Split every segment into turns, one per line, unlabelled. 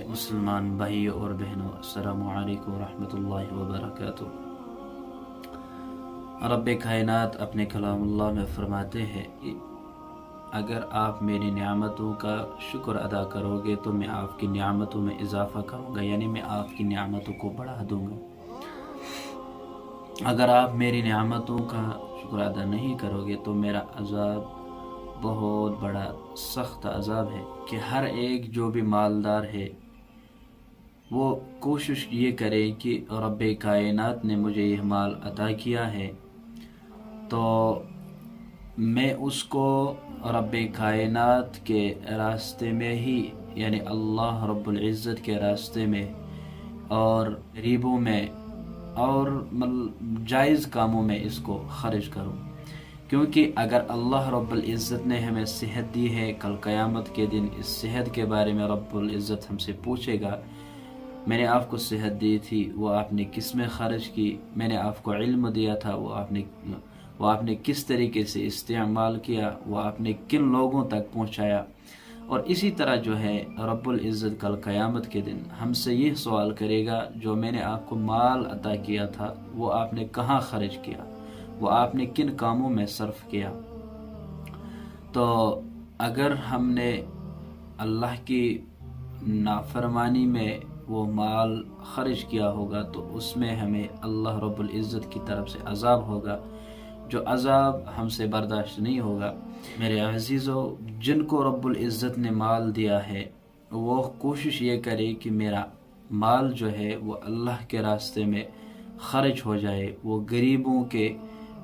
مسلمان بھائیوں اور بہنوں، السلام علیکم ورحمۃ اللہ وبرکاتہ۔ رب کائنات اپنے کلام اللہ میں فرماتے ہیں کہ اگر آپ میری نعمتوں کا شکر ادا کرو گے تو میں آپ کی نعمتوں میں اضافہ کروں گا، یعنی میں آپ کی نعمتوں کو بڑھا دوں گا۔ اگر آپ میری نعمتوں کا شکر ادا نہیں کرو گے تو میرا عذاب بہت بڑا سخت عذاب ہے کہ ہر ایک جو بھی مالدار ہے وہ کوشش یہ کرے کہ رب کائنات نے مجھے یہ مال عطا کیا ہے تو میں اس کو رب کائنات کے راستے میں ہی، یعنی اللہ رب العزت کے راستے میں اور غریبوں میں اور جائز کاموں میں اس کو خرچ کروں، کیونکہ اگر اللہ رب العزت نے ہمیں صحت دی ہے، کل قیامت کے دن اس صحت کے بارے میں رب العزت ہم سے پوچھے گا، میں نے آپ کو صحت دی تھی، وہ آپ نے کس میں خرچ کی؟ میں نے آپ کو علم دیا تھا، وہ آپ نے کس طریقے سے استعمال کیا؟ وہ آپ نے کن لوگوں تک پہنچایا؟ اور اسی طرح جو ہے رب العزت کل قیامت کے دن ہم سے یہ سوال کرے گا، جو میں نے آپ کو مال عطا کیا تھا وہ آپ نے کہاں خرچ کیا؟ وہ آپ نے کن کاموں میں صرف کیا؟ تو اگر ہم نے اللہ کی نافرمانی میں وہ مال خرچ کیا ہوگا تو اس میں ہمیں اللہ رب العزت کی طرف سے عذاب ہوگا، جو عذاب ہم سے برداشت نہیں ہوگا۔ میرے عزیزو، جن کو رب العزت نے مال دیا ہے وہ کوشش یہ کرے کہ میرا مال جو ہے وہ اللہ کے راستے میں خرچ ہو جائے، وہ غریبوں کے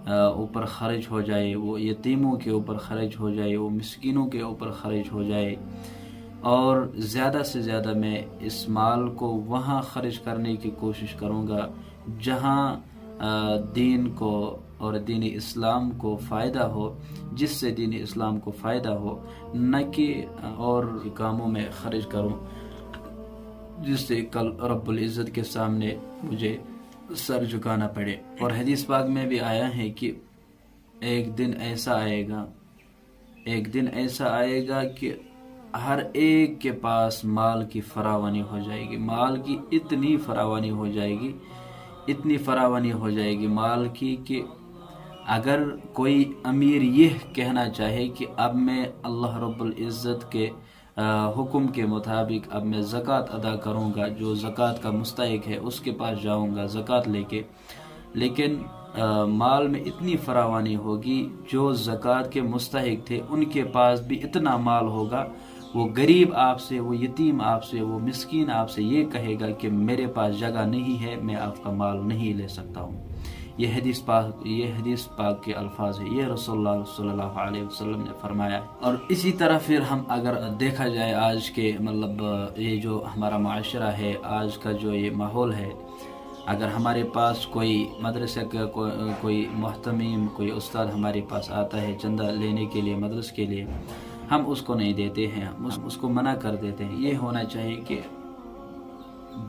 اوپر خرچ ہو جائے، وہ یتیموں کے اوپر خرچ ہو جائے، وہ مسکینوں کے اوپر خرچ ہو جائے، اور زیادہ سے زیادہ میں اس مال کو وہاں خرچ کرنے کی کوشش کروں گا جہاں دین کو اور دین اسلام کو فائدہ ہو، جس سے دین اسلام کو فائدہ ہو، نہ کہ اور کاموں میں خرچ کروں جس سے کل رب العزت کے سامنے مجھے سر جھکانا پڑے۔ اور حدیث پاک میں بھی آیا ہے کہ ایک دن ایسا آئے گا کہ ہر ایک کے پاس مال کی فراوانی ہو جائے گی، مال کی اتنی فراوانی ہو جائے گی مال کی کہ اگر کوئی امیر یہ کہنا چاہے کہ اب میں اللہ رب العزت کے حکم کے مطابق اب میں زکوٰۃ ادا کروں گا، جو زکوٰۃ کا مستحق ہے اس کے پاس جاؤں گا زکوٰۃ لے کے، لیکن مال میں اتنی فراوانی ہوگی، جو زکوٰۃ کے مستحق تھے ان کے پاس بھی اتنا مال ہوگا، وہ غریب آپ سے، وہ یتیم آپ سے، وہ مسکین آپ سے یہ کہے گا کہ میرے پاس جگہ نہیں ہے، میں آپ کا مال نہیں لے سکتا ہوں۔ یہ حدیث پاک کے الفاظ ہے، یہ رسول اللہ صلی اللہ علیہ وسلم نے فرمایا ہے۔ اور اسی طرح پھر ہم اگر دیکھا جائے آج کے یہ جو ہمارا معاشرہ ہے، آج کا جو یہ ماحول ہے، اگر ہمارے پاس کوئی مدرسہ کا کوئی محتمیم، کوئی استاد ہمارے پاس آتا ہے چندہ لینے کے لیے مدرسے کے لیے، ہم اس کو نہیں دیتے ہیں، ہم اس کو منع کر دیتے ہیں۔ یہ ہونا چاہیے کہ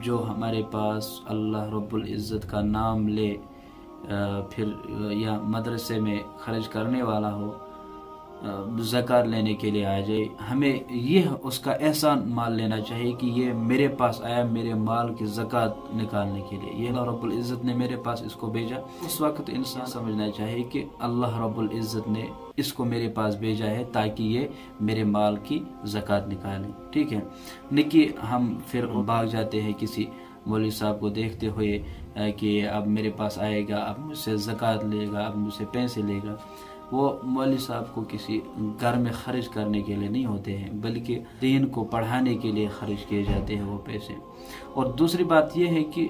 جو ہمارے پاس اللہ رب العزت کا نام لے پھر یا مدرسے میں خرچ کرنے والا ہو، زکوٰۃ لینے کے لیے آ جائے، ہمیں یہ اس کا ایسا مال لینا چاہیے کہ یہ میرے پاس آیا میرے مال کی زکوٰۃ نکالنے کے لیے، یہ اللہ رب العزت نے میرے پاس اس کو بھیجا۔ اس وقت انسان سمجھنا چاہیے کہ اللہ رب العزت نے اس کو میرے پاس بھیجا ہے تاکہ یہ میرے مال کی زکوٰۃ نکالے، ٹھیک ہے؟ نہیں کہ ہم پھر بھاگ جاتے ہیں کسی مولوی صاحب کو دیکھتے ہوئے کہ اب میرے پاس آئے گا، اب مجھ سے زکوٰۃ لے گا، اب مجھ سے پیسے لے گا۔ وہ مولوی صاحب کو کسی گھر میں خرچ کرنے کے لیے نہیں ہوتے ہیں، بلکہ دین کو پڑھانے کے لیے خرچ کیے جاتے ہیں وہ پیسے۔ اور دوسری بات یہ ہے کہ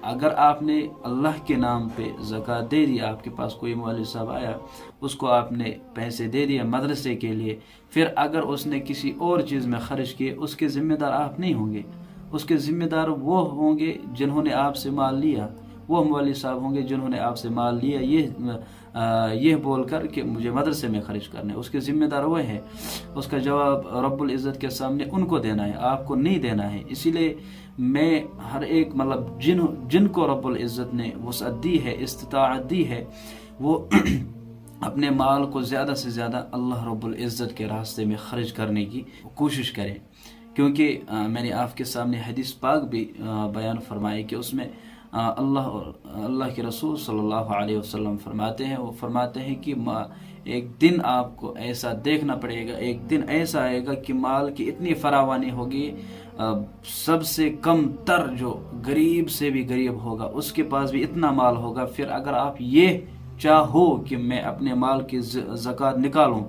اگر آپ نے اللہ کے نام پہ زکوٰۃ دے دی، آپ کے پاس کوئی مولوی صاحب آیا، اس کو آپ نے پیسے دے دیا مدرسے کے لیے، پھر اگر اس نے کسی اور چیز میں خرچ کیے، اس کے ذمہ دار آپ نہیں ہوں گے، اس کے ذمہ دار وہ ہوں گے جنہوں نے آپ سے مال لیا، وہ مولوی صاحب ہوں گے جنہوں نے آپ سے مال لیا یہ بول کر کہ مجھے مدرسے میں خرچ کرنا ہے، اس کے ذمہ دار وہ ہے، اس کا جواب رب العزت کے سامنے ان کو دینا ہے، آپ کو نہیں دینا ہے۔ اسی لیے میں ہر ایک جن کو رب العزت نے وسعت دی ہے، استطاعت دی ہے، وہ اپنے مال کو زیادہ سے زیادہ اللہ رب العزت کے راستے میں خرچ کرنے کی کوشش کریں، کیونکہ میں نے آپ کے سامنے حدیث پاک بھی بیان فرمائی کہ اس میں اللہ کے رسول صلی اللہ علیہ وسلم فرماتے ہیں کہ ایک دن آپ کو ایسا دیکھنا پڑے گا، ایک دن ایسا آئے گا کہ مال کی اتنی فراوانی ہوگی، سب سے کم تر جو غریب سے بھی غریب ہوگا اس کے پاس بھی اتنا مال ہوگا، پھر اگر آپ یہ چاہو کہ میں اپنے مال کی زکوٰۃ نکالوں،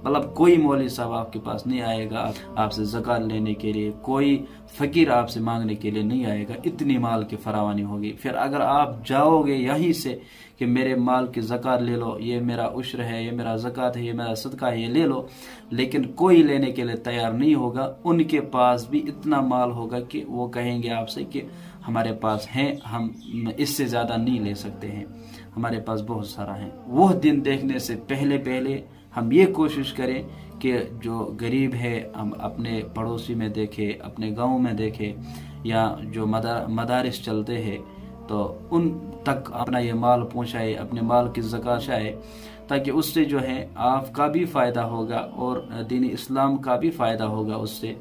مطلب کوئی مولوی صاحب آپ کے پاس نہیں آئے گا آپ سے زکوٰۃ لینے کے لیے، کوئی فقیر آپ سے مانگنے کے لیے نہیں آئے گا، اتنی مال کی فراوانی ہوگی۔ پھر اگر آپ جاؤ گے یہیں سے کہ میرے مال کی زکوٰۃ لے لو، یہ میرا عشر ہے، یہ میرا زکوٰۃ ہے، یہ میرا صدقہ ہے، یہ لے لو، لیکن کوئی لینے کے لیے تیار نہیں ہوگا، ان کے پاس بھی اتنا مال ہوگا کہ وہ کہیں گے آپ سے کہ ہمارے پاس ہیں، ہم اس سے زیادہ نہیں لے سکتے ہیں، ہمارے پاس بہت سارا ہے۔ وہ دن دیکھنے سے پہلے ہم یہ کوشش کریں کہ جو غریب ہے ہم اپنے پڑوسی میں دیکھیں، اپنے گاؤں میں دیکھیں، یا جو مدارس چلتے ہیں تو ان تک اپنا یہ مال پہنچائے، اپنے مال کی زکوٰۃ چاہے، تاکہ اس سے جو ہے آپ کا بھی فائدہ ہوگا اور دین اسلام کا بھی فائدہ ہوگا اس سے،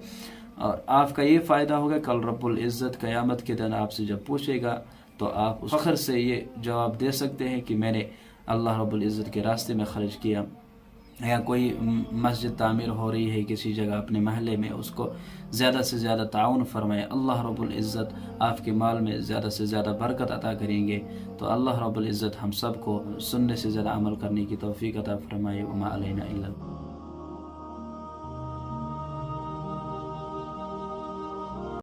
اور آپ کا یہ فائدہ ہوگا کل رب العزت قیامت کے دن آپ سے جب پوچھے گا تو آپ اس فخر سے یہ جواب دے سکتے ہیں کہ میں نے اللہ رب العزت کے راستے میں خرچ کیا، یا کوئی مسجد تعمیر ہو رہی ہے کسی جگہ اپنے محلے میں، اس کو زیادہ سے زیادہ تعاون فرمائے، اللہ رب العزت آپ کے مال میں زیادہ سے زیادہ برکت عطا کریں گے۔ تو اللہ رب العزت ہم سب کو سننے سے زیادہ عمل کرنے کی توفیق عطا فرمائے، وما علینا الا